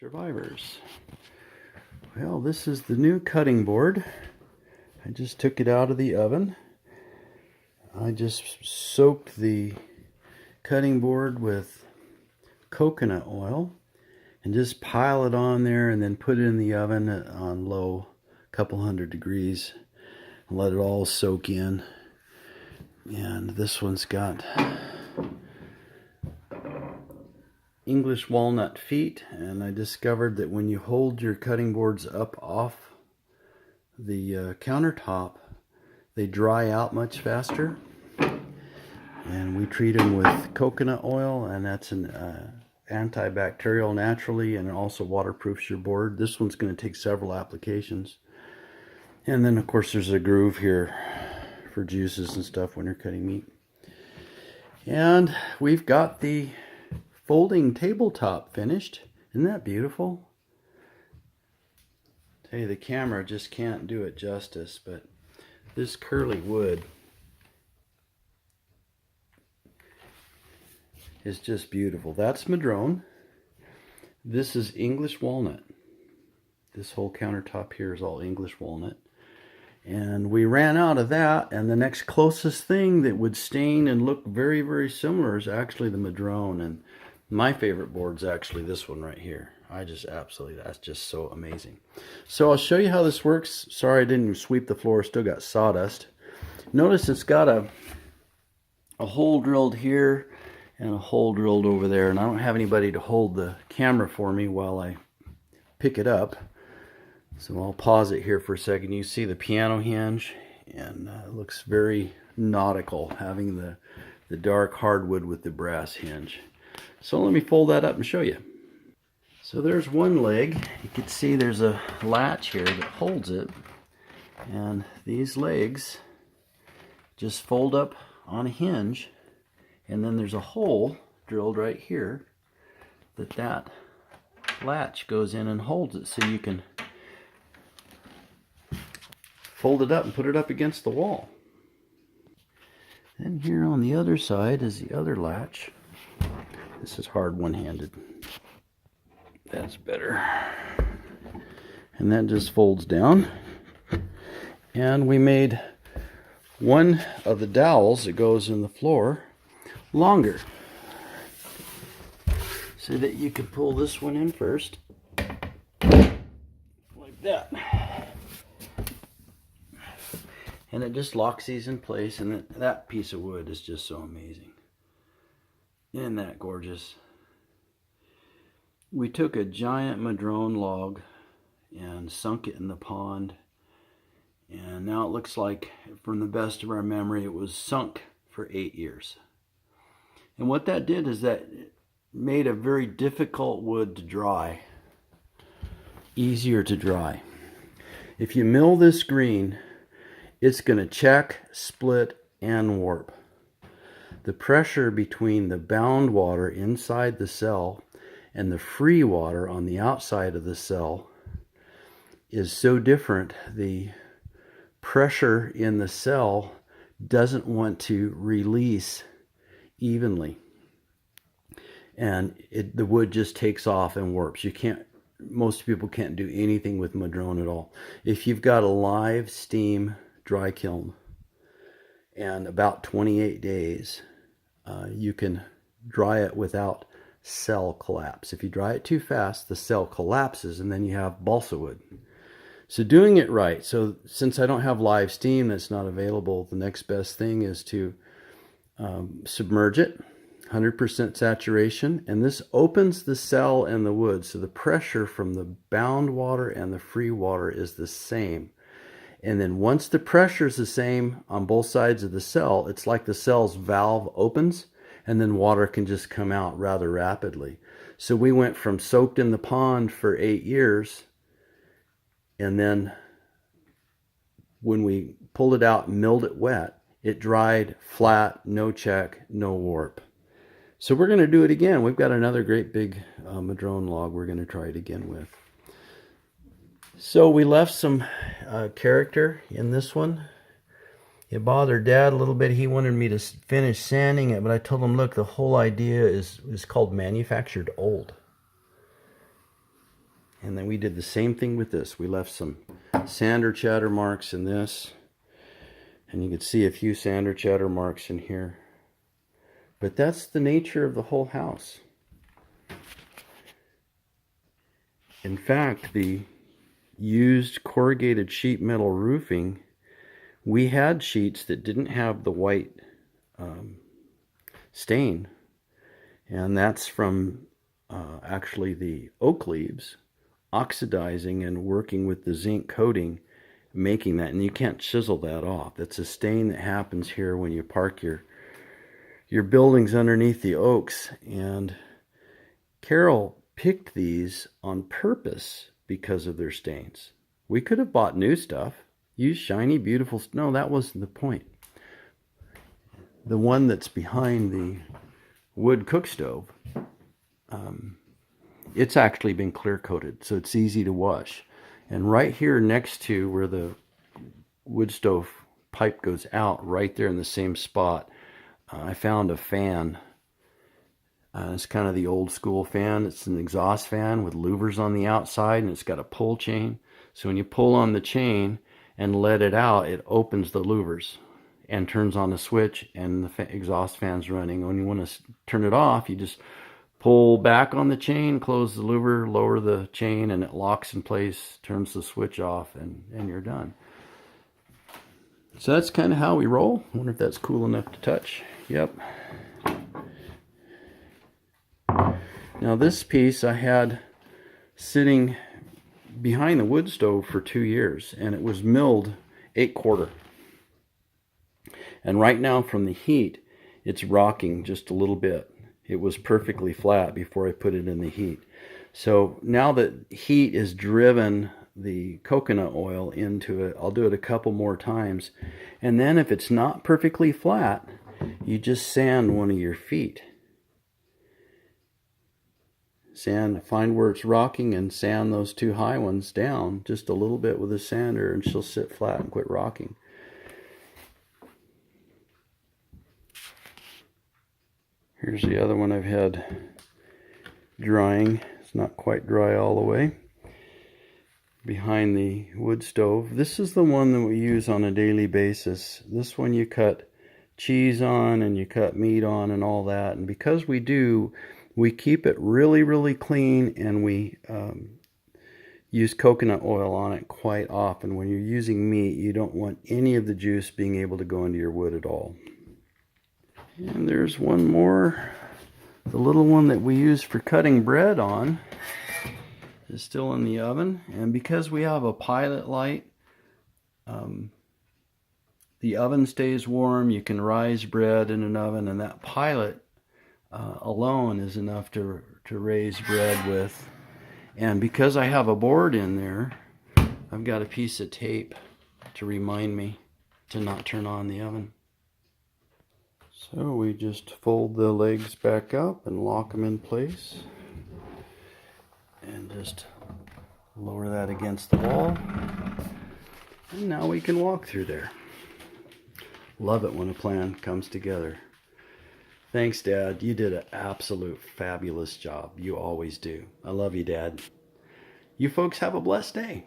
Survivors. Well, this is the new cutting board. I just took it out of the oven. I just soaked the cutting board with coconut oil and just pile it on there and then put it in the oven on low, a couple hundred degrees, and let it all soak in. And this one's got English walnut feet, and I discovered that when you hold your cutting boards up off the countertop, they dry out much faster. And we treat them with coconut oil, and that's an antibacterial naturally, and it also waterproofs your board. This one's going to take several applications. And then of course there's a groove here for juices and stuff when you're cutting meat. And we've got the folding tabletop finished. Isn't that beautiful? Tell you, the camera just can't do it justice, but this curly wood is just beautiful. That's madrone. This is English walnut. This whole countertop here is all English walnut. And we ran out of that, and the next closest thing that would stain and look very, very similar is actually the madrone. And my favorite board's actually this one right here. I just absolutely, that's just so amazing. So I'll show you how this works. Sorry I didn't sweep the floor, still got sawdust. Notice it's got a hole drilled here and a hole drilled over there, and I don't have anybody to hold the camera for me while I pick it up. So I'll pause it here for a second. You see the piano hinge, and it looks very nautical, having the dark hardwood with the brass hinge. So let me fold that up and show you. So there's one leg. You can see there's a latch here that holds it, and these legs just fold up on a hinge, and then there's a hole drilled right here that latch goes in and holds it, so you can fold it up and put it up against the wall. And here on the other side is the other latch. This is hard one-handed. That's better. And that just folds down. And we made one of the dowels that goes in the floor longer, so that you can pull this one in first, like that. And it just locks these in place, and that piece of wood is just so amazing. Isn't that gorgeous? We took a giant madrone log and sunk it in the pond, and now it looks like, from the best of our memory, it was sunk for 8 years. And what that did is that it made a very difficult wood to dry easier to dry. If you mill this green, it's going to check, split, and warp. The pressure between the bound water inside the cell and the free water on the outside of the cell is so different. The pressure in the cell doesn't want to release evenly, and the wood just takes off and warps. Most people can't do anything with madrone at all. If you've got a live steam dry kiln and about 28 days, you can dry it without cell collapse. If you dry it too fast, the cell collapses, and then you have balsa wood. So doing it right, so since I don't have live steam that's not available, the next best thing is to submerge it, 100% saturation, and this opens the cell and the wood, so the pressure from the bound water and the free water is the same. And then once the pressure is the same on both sides of the cell, it's like the cell's valve opens, and then water can just come out rather rapidly. So we went from soaked in the pond for 8 years, and then when we pulled it out and milled it wet, it dried flat, no check, no warp. So we're going to do it again. We've got another great big madrone log we're going to try it again with. So we left some character in this one. It bothered Dad a little bit. He wanted me to finish sanding it, but I told him, look, the whole idea is called manufactured old. And then we did the same thing with this. We left some sander chatter marks in this. And you can see a few sander chatter marks in here. But that's the nature of the whole house. In fact, the used corrugated sheet metal roofing, we had sheets that didn't have the white stain. And that's from actually the oak leaves oxidizing and working with the zinc coating, making that. And you can't chisel that off. That's a stain that happens here when you park your buildings underneath the oaks. And Carol picked these on purpose because of their stains. We could have bought new stuff, used shiny, beautiful. No, that wasn't the point. The one that's behind the wood cook stove, it's actually been clear coated, so it's easy to wash. And right here next to where the wood stove pipe goes out, right there in the same spot, I found a fan. It's kind of the old school fan. It's an exhaust fan with louvers on the outside, and it's got a pull chain. So when you pull on the chain and let it out, it opens the louvers and turns on the switch, and the exhaust fan's running. When you want to turn it off, you just pull back on the chain, close the louver, lower the chain, and it locks in place, turns the switch off, and you're done. So that's kind of how we roll. I wonder if that's cool enough to touch. Yep. Now this piece I had sitting behind the wood stove for 2 years, and it was milled 8/4. And right now from the heat, it's rocking just a little bit. It was perfectly flat before I put it in the heat. So now that heat has driven the coconut oil into it, I'll do it a couple more times. And then if it's not perfectly flat, you just sand one of your feet. Find where it's rocking and sand those 2 high ones down just a little bit with a sander, and she'll sit flat and quit rocking. Here's the other one I've had drying. It's not quite dry all the way. Behind the wood stove. This is the one that we use on a daily basis. This one you cut cheese on and you cut meat on and all that. And because we do, we keep it really, really clean, and we use coconut oil on it quite often. When you're using meat, you don't want any of the juice being able to go into your wood at all. And there's one more. The little one that we use for cutting bread on is still in the oven. And because we have a pilot light, the oven stays warm. You can rise bread in an oven, and that pilot alone is enough to raise bread with. And because I have a board in there, I've got a piece of tape to remind me to not turn on the oven. So we just fold the legs back up and lock them in place, and just lower that against the wall, and now we can walk through there. Love it when a plan comes together. Thanks, Dad. You did an absolute fabulous job. You always do. I love you, Dad. You folks have a blessed day.